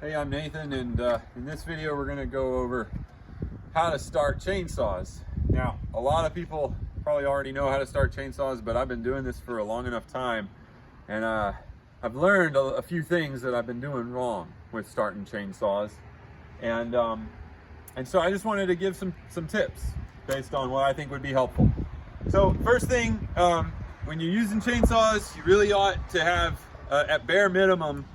Hey, I'm Nathan, and in this video we're going to go over how to start chainsaws. Now, a lot of people probably already know how to start chainsaws, but I've been doing this for a long enough time, and I've learned a few things that I've been doing wrong with starting chainsaws, and so I just wanted to give some tips based on what I think would be helpful. So first thing, when you're using chainsaws, you really ought to have, at bare minimum,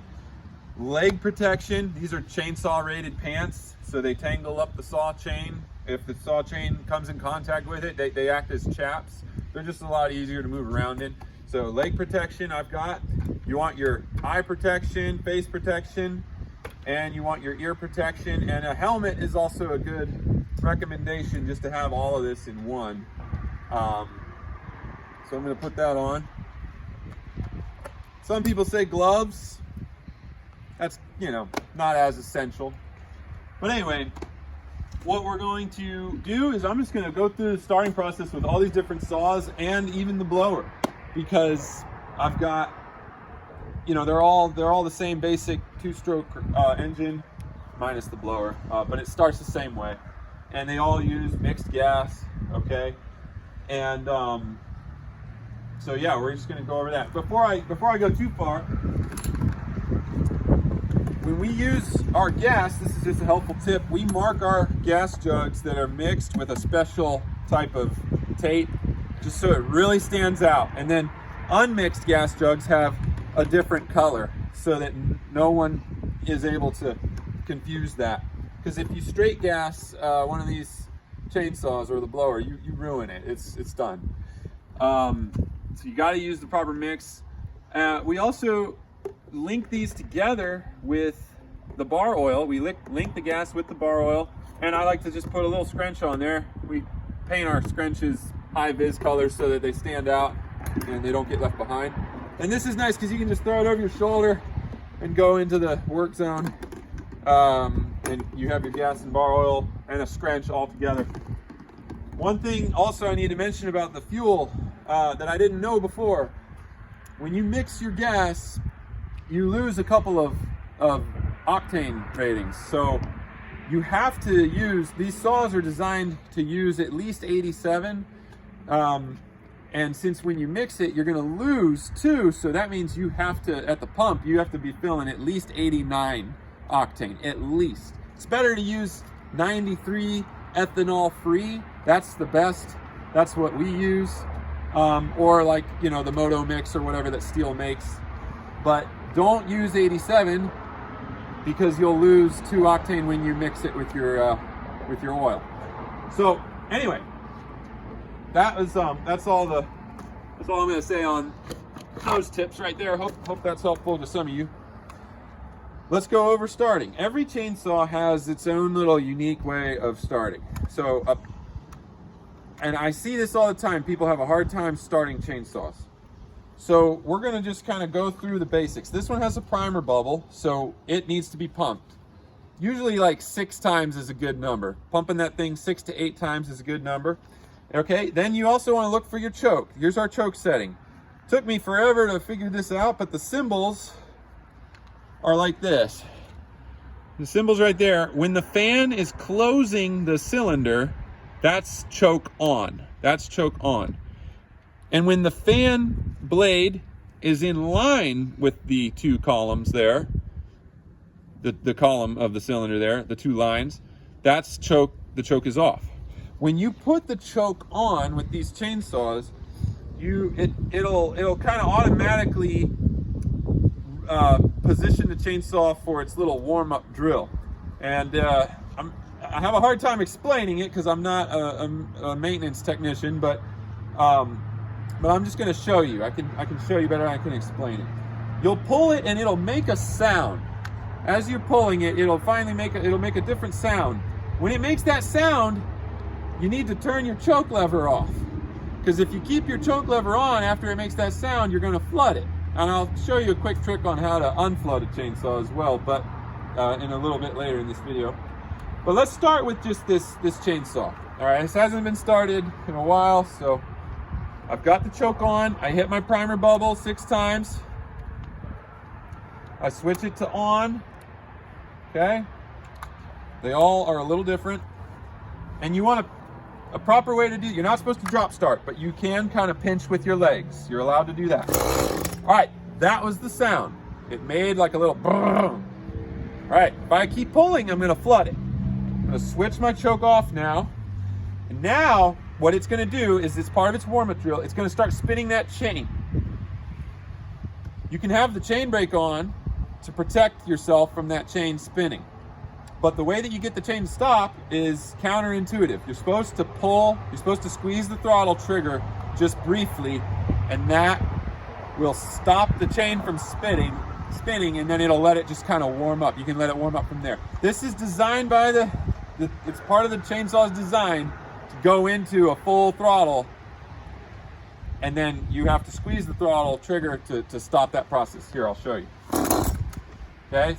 leg protection. These are chainsaw rated pants, so they tangle up the saw chain. If the saw chain comes in contact with it, they act as chaps. They're just a lot easier to move around in. So leg protection I've got. You want your eye protection, face protection, and you want your ear protection. And a helmet is also a good recommendation, just to have all of this in one. So I'm going to put that on. Some people say gloves. That's, not as essential. But anyway, what we're going to do is I'm just going to go through the starting process with all these different saws and even the blower, because I've got, they're all the same basic two-stroke engine minus the blower, but it starts the same way, and they all use mixed gas. Okay, and so yeah, we're just going to go over that. Before I go too far, when we use our gas, this is just a helpful tip, we mark our gas jugs that are mixed with a special type of tape, just so it really stands out. And then unmixed gas jugs have a different color, so that no one is able to confuse that. Because if you straight gas one of these chainsaws or the blower, you ruin it. It's done. So you got to use the proper mix. We also link these together with the bar oil. We link the gas with the bar oil, and I like to just put a little scrunch on there. We paint our scrunches high vis colors so that they stand out and they don't get left behind. And this is nice because you can just throw it over your shoulder and go into the work zone, and you have your gas and bar oil and a scrunch all together. One thing also I need to mention about the fuel that I didn't know before: when you mix your gas, you lose a couple of octane ratings. So you have to use, these saws are designed to use at least 87. And since when you mix it, you're going to lose 2. So that means you have to, at the pump, you have to be filling at least 89 octane, at least. It's better to use 93 ethanol free. That's the best. That's what we use. Or like, the Moto Mix or whatever that Steel makes. But don't use 87, because you'll lose 2 octane when you mix it with your oil. So anyway, that's all I'm going to say on those tips right there. Hope that's helpful to some of you. Let's go over starting. Every chainsaw has its own little unique way of starting. So and I see this all the time. People have a hard time starting chainsaws. So we're going to just kind of go through the basics. This one has a primer bubble, so it needs to be pumped. Usually like 6 times is a good number. Pumping that thing 6 to 8 times is a good number. Okay, then you also want to look for your choke. Here's our choke setting. Took me forever to figure this out, but the symbols are like this. The symbols right there, when the fan is closing the cylinder, that's choke on. That's choke on. And when the fan blade is in line with the 2 columns there, the column of the cylinder there, the 2 lines, that's choke. The choke is off. When you put the choke on with these chainsaws, it'll kind of automatically position the chainsaw for its little warm-up drill. And I have a hard time explaining it because I'm not a maintenance technician, but I'm just going to show you. I can show you better than I can explain it. You'll pull it and it'll make a sound. As you're pulling it, it'll make a different sound. When it makes that sound, you need to turn your choke lever off. Because if you keep your choke lever on after it makes that sound, you're going to flood it. And I'll show you a quick trick on how to unflood a chainsaw as well, but in a little bit later in this video. But let's start with just this chainsaw. All right, this hasn't been started in a while, so I've got the choke on. I hit my primer bubble 6 times. I switch it to on. okay? They all are a little different. And you want a proper way to do, you're not supposed to drop start, but you can kind of pinch with your legs. You're allowed to do that. All right, that was the sound. It made like a little boom. All right, if I keep pulling, I'm gonna flood it. I'm gonna switch my choke off now. And now, what it's gonna do is, it's part of its warm-up drill, it's gonna start spinning that chain. You can have the chain brake on to protect yourself from that chain spinning. But the way that you get the chain to stop is counterintuitive. You're supposed to pull, you're supposed to squeeze the throttle trigger just briefly, and that will stop the chain from spinning, and then it'll let it just kind of warm up. You can let it warm up from there. This is designed by it's part of the chainsaw's design to go into a full throttle, and then you have to squeeze the throttle trigger to stop that process. Here, I'll show you. Okay?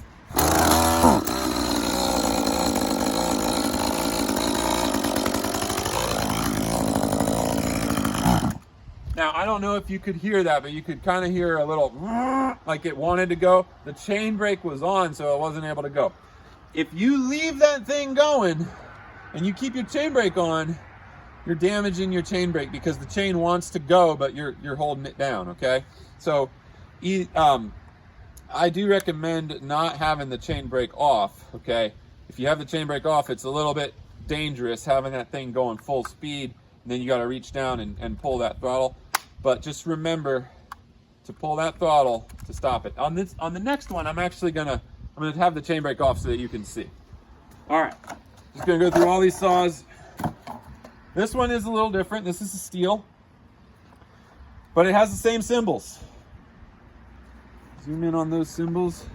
Now, I don't know if you could hear that, but you could kind of hear a little like it wanted to go. The chain brake was on, so it wasn't able to go. If you leave that thing going and you keep your chain brake on, you're damaging your chain brake because the chain wants to go, but you're holding it down, okay? So I do recommend not having the chain brake off, okay? If you have the chain brake off, it's a little bit dangerous having that thing going full speed, and then you got to reach down and pull that throttle. But just remember to pull that throttle to stop it. On the next one, I'm gonna have the chain brake off so that you can see. All right, just gonna go through all these saws. This one is a little different. This is a steel, but it has the same symbols. Zoom in on those symbols.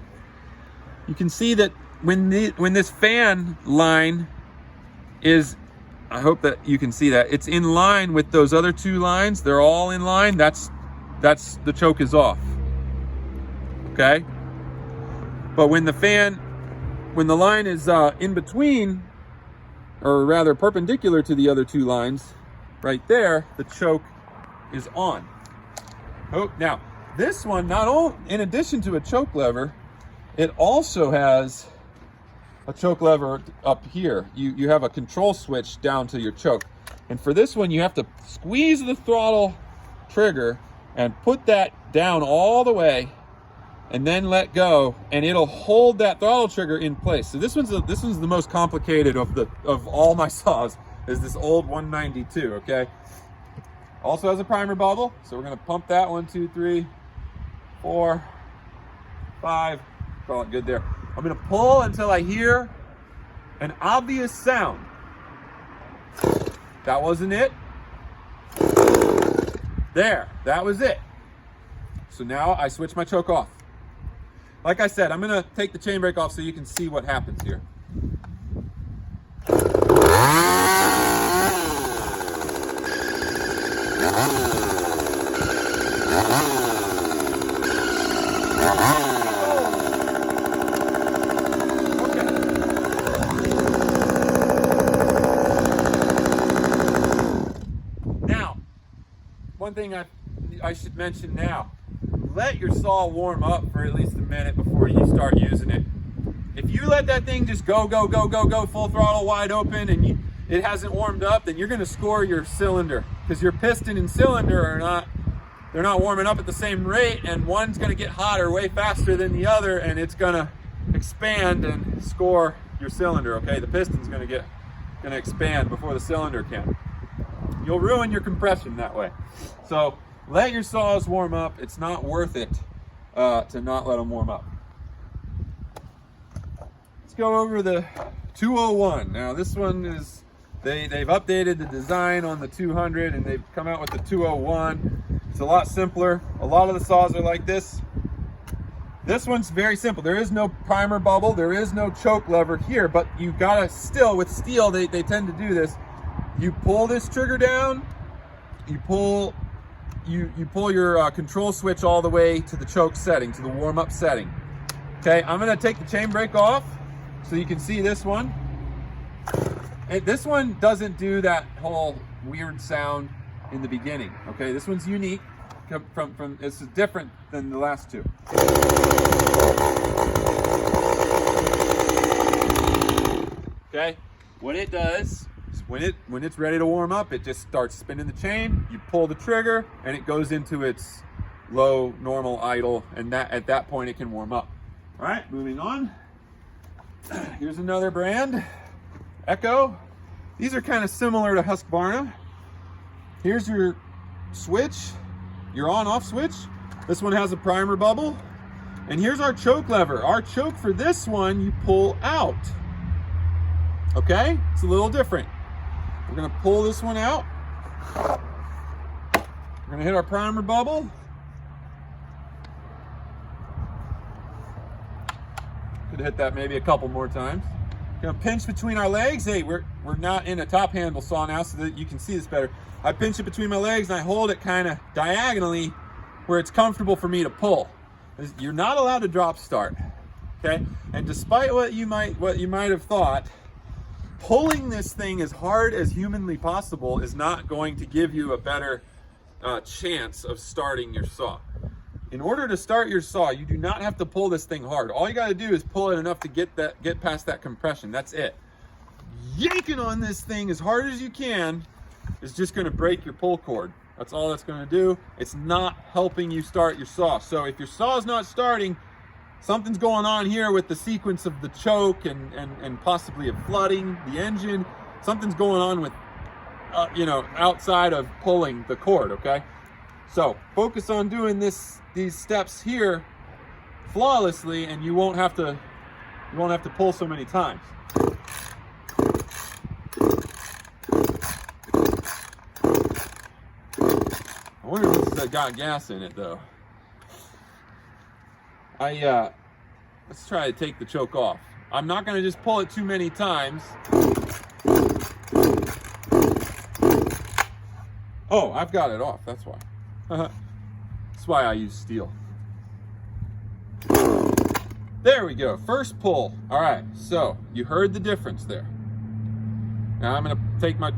You can see that when this fan line is, I hope that you can see that, it's in line with those other two lines. They're all in line. That's the choke is off. Okay? But when the line is in between, or rather perpendicular to the other two lines, right there, the choke is on. Oh, now this one, not only, in addition to a choke lever, it also has a choke lever up here. You have a control switch down to your choke. And for this one, you have to squeeze the throttle trigger and put that down all the way, and then let go, and it'll hold that throttle trigger in place. So this one's the most complicated of all my saws, is this old 192, okay? Also has a primer bubble, so we're gonna pump that 1, 2, 3, 4, 5. Call it good there. I'm gonna pull until I hear an obvious sound. That wasn't it. There, that was it. So now I switch my choke off. Like I said, I'm gonna take the chain brake off so you can see what happens here. One thing I should mention now, let your saw warm up for at least a minute before you start using it. If you let that thing just go full throttle wide open and it hasn't warmed up, then you're gonna score your cylinder, because your piston and cylinder they're not warming up at the same rate, and one's gonna get hotter way faster than the other, and it's gonna expand and score your cylinder, okay? The piston's gonna expand before the cylinder can. You'll ruin your compression that way. So let your saws warm up. It's not worth it to not let them warm up. Let's go over the 201. Now this one is, they've updated the design on the 200 and they've come out with the 201. It's a lot simpler. A lot of the saws are like this. This one's very simple. There is no primer bubble. There is no choke lever here, but you gotta still, with steel, they tend to do this. You pull this trigger down, you pull your control switch all the way to the choke setting, to the warm-up setting. Okay, I'm gonna take the chain brake off so you can see this one. This one doesn't do that whole weird sound in the beginning. Okay, this one's unique. It's different than the last two. okay? What it does is when it's ready to warm up, it just starts spinning the chain, you pull the trigger, and it goes into its low, normal, idle, and at that point it can warm up. All right, moving on. Here's another brand, Echo. These are kind of similar to Husqvarna. Here's your switch, your on-off switch. This one has a primer bubble. And here's our choke lever. Our choke for this one, you pull out. Okay, it's a little different. We're gonna pull this one out. We're gonna hit our primer bubble. Could hit that maybe a couple more times. Gonna pinch between our legs. Hey, we're not in a top handle saw now, so that you can see this better. I pinch it between my legs and I hold it kind of diagonally where it's comfortable for me to pull. You're not allowed to drop start, okay? And despite what you might have thought, pulling this thing as hard as humanly possible is not going to give you a better chance of starting your saw. In order to start your saw, you do not have to pull this thing hard. All you got to do is pull it enough to get past that compression. That's it. Yanking on this thing as hard as you can is just going to break your pull cord. That's all that's going to do. It's not helping you start your saw. So if your saw is not starting, something's going on here with the sequence of the choke and possibly of flooding the engine. Something's going on with, outside of pulling the cord, okay? So focus on doing these steps here flawlessly, and you won't have to pull so many times. I wonder if this has got gas in it though. Let's try to take the choke off. I'm not going to just pull it too many times. Oh, I've got it off, that's why. That's why I use steel. There we go, first pull. All right, so you heard the difference there. Now I'm gonna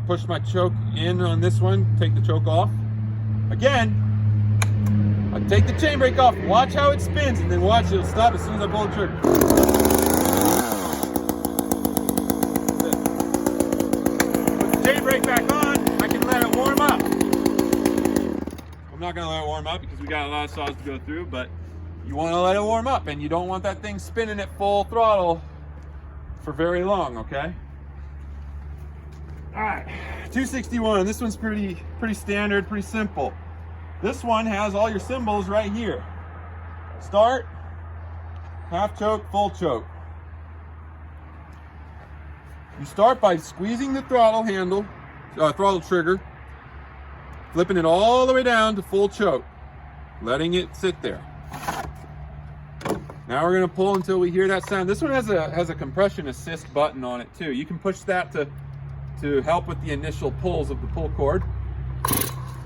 push my choke in on this one, take the choke off. Again, I take the chain brake off, watch how it spins, and then watch it'll stop as soon as I pull the trigger. Put the chain brake back on, I can let it warm up. I'm not gonna let it warm up because we got a lot of saws to go through, but you wanna let it warm up, and you don't want that thing spinning at full throttle for very long, okay? All right, 261, this one's pretty standard, pretty simple. This one has all your symbols right here. Start, half choke, full choke. You start by squeezing the throttle handle, throttle trigger, flipping it all the way down to full choke, letting it sit there. Now we're gonna pull until we hear that sound. This one has a compression assist button on it too. You can push that to help with the initial pulls of the pull cord.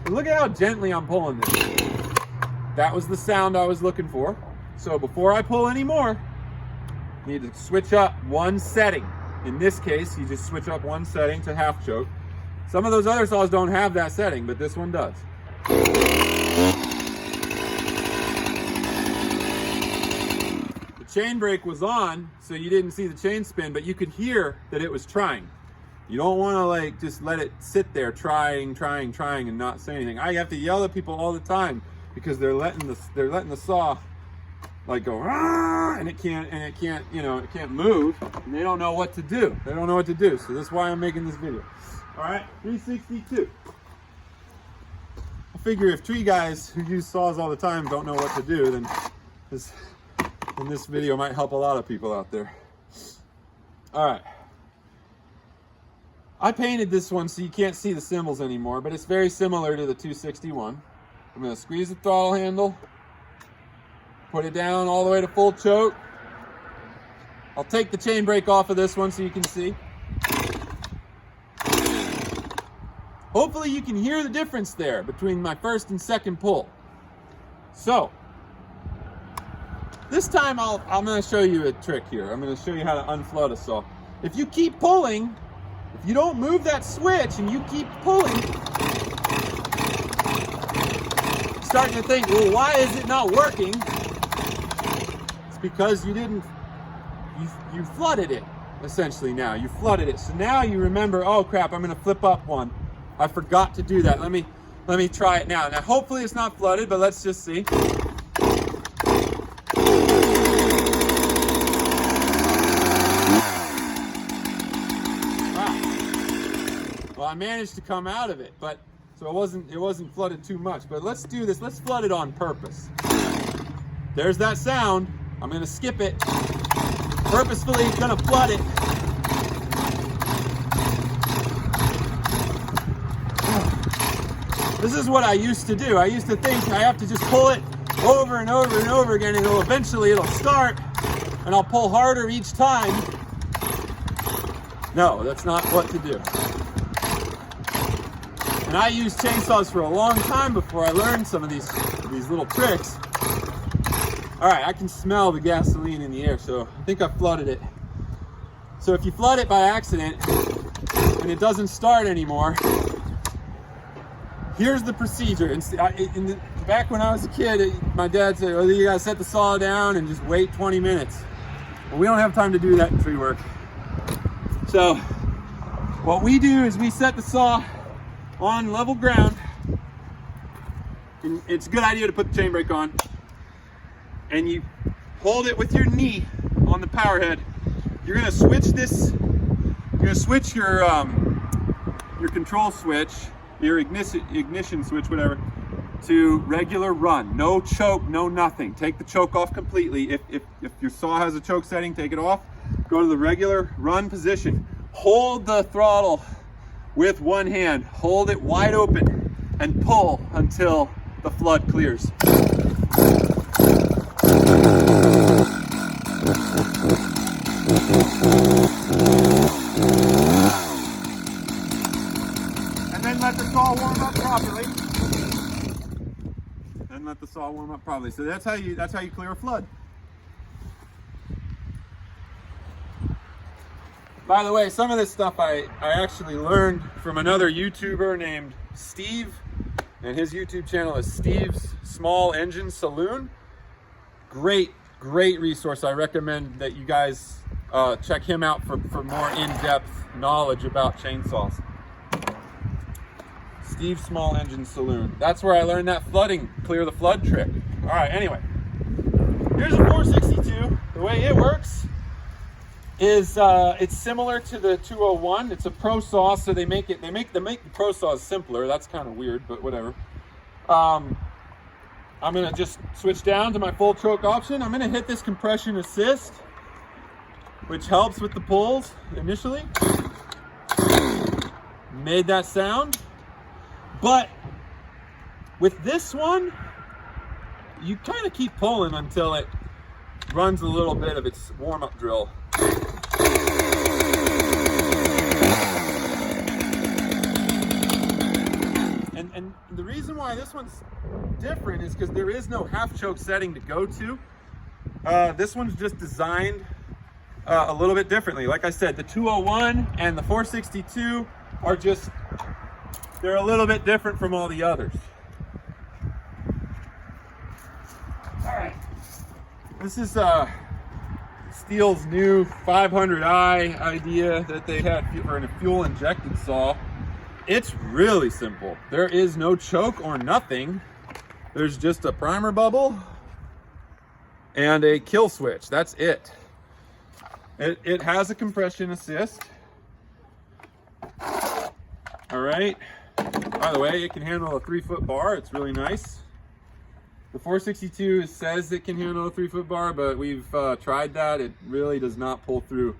And look at how gently I'm pulling this. That was the sound I was looking for. So before I pull any more, you need to switch up one setting. In this case, you just switch up one setting to half choke. Some of those other saws don't have that setting, but this one does. The chain brake was on, so you didn't see the chain spin, but you could hear that it was trying. You don't want to just let it sit there trying and not say anything. I have to yell at people all the time because they're letting the saw go and it can't move, and they don't know what to do. So that's why I'm making this video. All right, 362. I figure if tree guys who use saws all the time don't know what to do, then this video might help a lot of people out there. All right. I painted this one so you can't see the symbols anymore, but it's very similar to the 261. I'm going to squeeze the throttle handle, put it down all the way to full choke. I'll take the chain brake off of this one so you can see. Hopefully you can hear the difference there between my first and second pull. So, this time I'm going to show you a trick here. I'm going to show you how to unflood a saw. If you keep pulling, if you don't move that switch and you keep pulling, you're starting to think, well, why is it not working? It's because you flooded it. essentially now. You flooded it. So now you remember, oh crap, I'm gonna flip up one. I forgot to do that. Let me try it now. Now hopefully it's not flooded, but let's just see. Well, I managed to come out of it, but so it wasn't flooded too much. But let's do this. Let's flood it on purpose. There's that sound. I'm gonna skip it. Purposefully gonna flood it. This is what I used to do. I used to think I have to just pull it over and over and over again, and eventually it'll start, and I'll pull harder each time. No, that's not what to do. And I used chainsaws for a long time before I learned some of these little tricks. All right, I can smell the gasoline in the air, so I think I flooded it. So if you flood it by accident and it doesn't start anymore, here's the procedure. Back when I was a kid, my dad said, "Oh, you gotta set the saw down and just wait 20 minutes." Well, we don't have time to do that in tree work. So what we do is we set the saw on level ground, and it's a good idea to put the chain brake on, and you hold it with your knee on the power head. You're gonna switch this. You're gonna switch your control switch, your ignition switch, whatever, to regular run. No choke, no nothing. Take the choke off completely. If your saw has a choke setting, take it off. Go to the regular run position. Hold the throttle with one hand. Hold it wide open and pull until the flood clears. And then let the saw warm up properly. So that's how you clear a flood. By the way, some of this stuff I actually learned from another YouTuber named Steve, and his YouTube channel is Steve's Small Engine Saloon. Great resource. I recommend that you guys check him out for more in-depth knowledge about chainsaws. Steve's Small Engine Saloon. That's where I learned that clear the flood trick. All right, anyway, here's a 462. The way it works is it's similar to the 201. It's a pro saw, so they make the pro saws simpler. That's kind of weird, but whatever. I'm gonna just switch down to my full choke option. I'm gonna hit this compression assist, which helps with the pulls initially. Made that sound. But with this one, you kind of keep pulling until it runs a little bit of its warm-up drill. And the reason why this one's different is because there is no half choke setting to go to. This one's just designed a little bit differently. Like I said, the 201 and the 462 are just, they're a little bit different from all the others. All right, this is Steel's new 500i idea that they had for a fuel injected saw. It's really simple. There is no choke or nothing. There's just a primer bubble and a kill switch. That's it. It has a compression assist. All right. By the way, it can handle a 3-foot bar. It's really nice. The 462 says it can handle a 3-foot bar, but we've tried that. It really does not pull through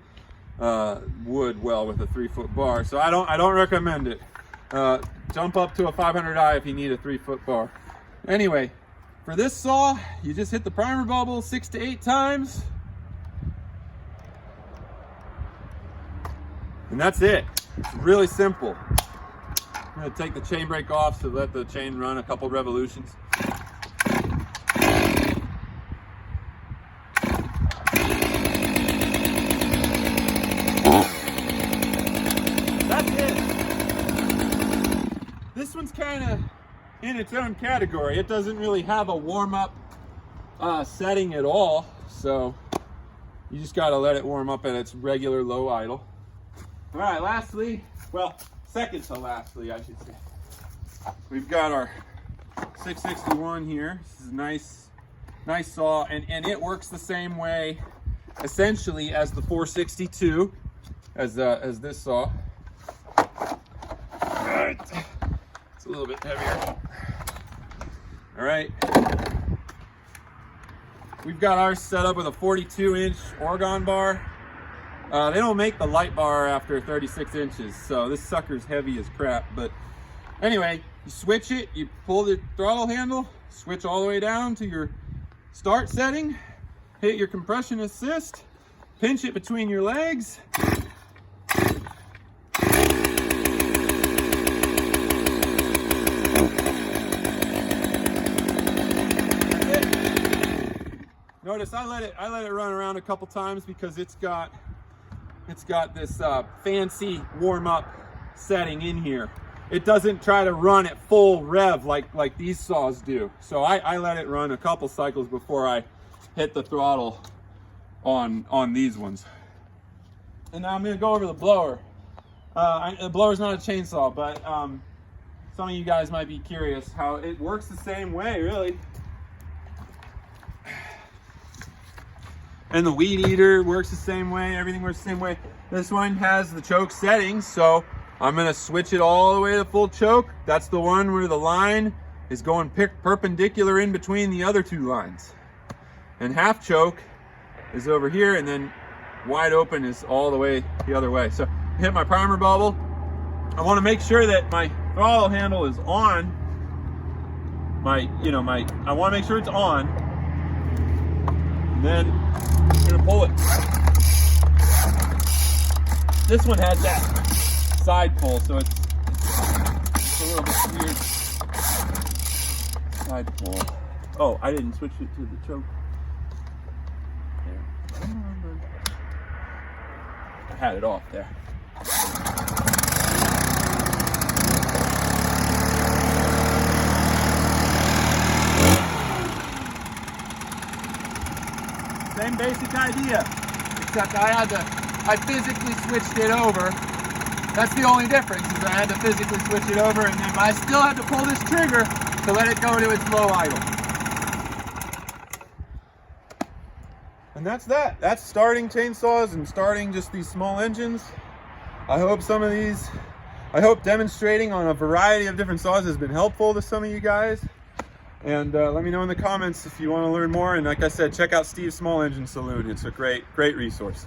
wood well with a 3-foot bar. So I don't recommend it. Jump up to a 500i if you need a 3-foot bar. Anyway, for this saw, you just hit the primer bubble 6 to 8 times. And that's it. It's really simple. I'm going to take the chain brake off to let the chain run a couple revolutions. That's it. This one's kind of in its own category. It doesn't really have a warm-up setting at all. So You just got to let it warm up at its regular low idle. All right, lastly, well, second to lastly, I should say, we've got our 661 here. This is a nice saw, and it works the same way, essentially, as the 462, as this saw. All right, it's a little bit heavier. All right, we've got ours set up with a 42-inch Oregon bar. They don't make the light bar after 36 inches, so this sucker's heavy as crap. But anyway, you switch it, you pull the throttle handle, switch all the way down to your start setting, hit your compression assist, pinch it between your legs. Notice I let it run around a couple times because it's got this fancy warm-up setting in here. It doesn't try to run at full rev like these saws do. So I let it run a couple cycles before I hit the throttle on these ones. And now I'm going to go over the blower. The blower's not a chainsaw, but some of you guys might be curious how it works the same way, really. And the weed eater works the same way. Everything works the same way. This one has the choke settings, so I'm gonna switch it all the way to full choke. That's the one where the line is going perpendicular in between the other two lines. And half choke is over here, and then wide open is all the way the other way. So hit my primer bubble. I want to make sure that my throttle handle is on. I want to make sure it's on. And then I'm gonna pull it. This one has that side pull, so it's a little bit weird. Side pull. Oh, I didn't switch it to the choke. There. I had it off there. Same basic idea, except I physically switched it over. That's the only difference, is I had to physically switch it over, and then I still had to pull this trigger to let it go to its low idle. And that's that. That's starting chainsaws and starting just these small engines. I hope demonstrating on a variety of different saws has been helpful to some of you guys. And let me know in the comments if you want to learn more. And like I said, check out Steve's Small Engine Saloon. It's a great resource.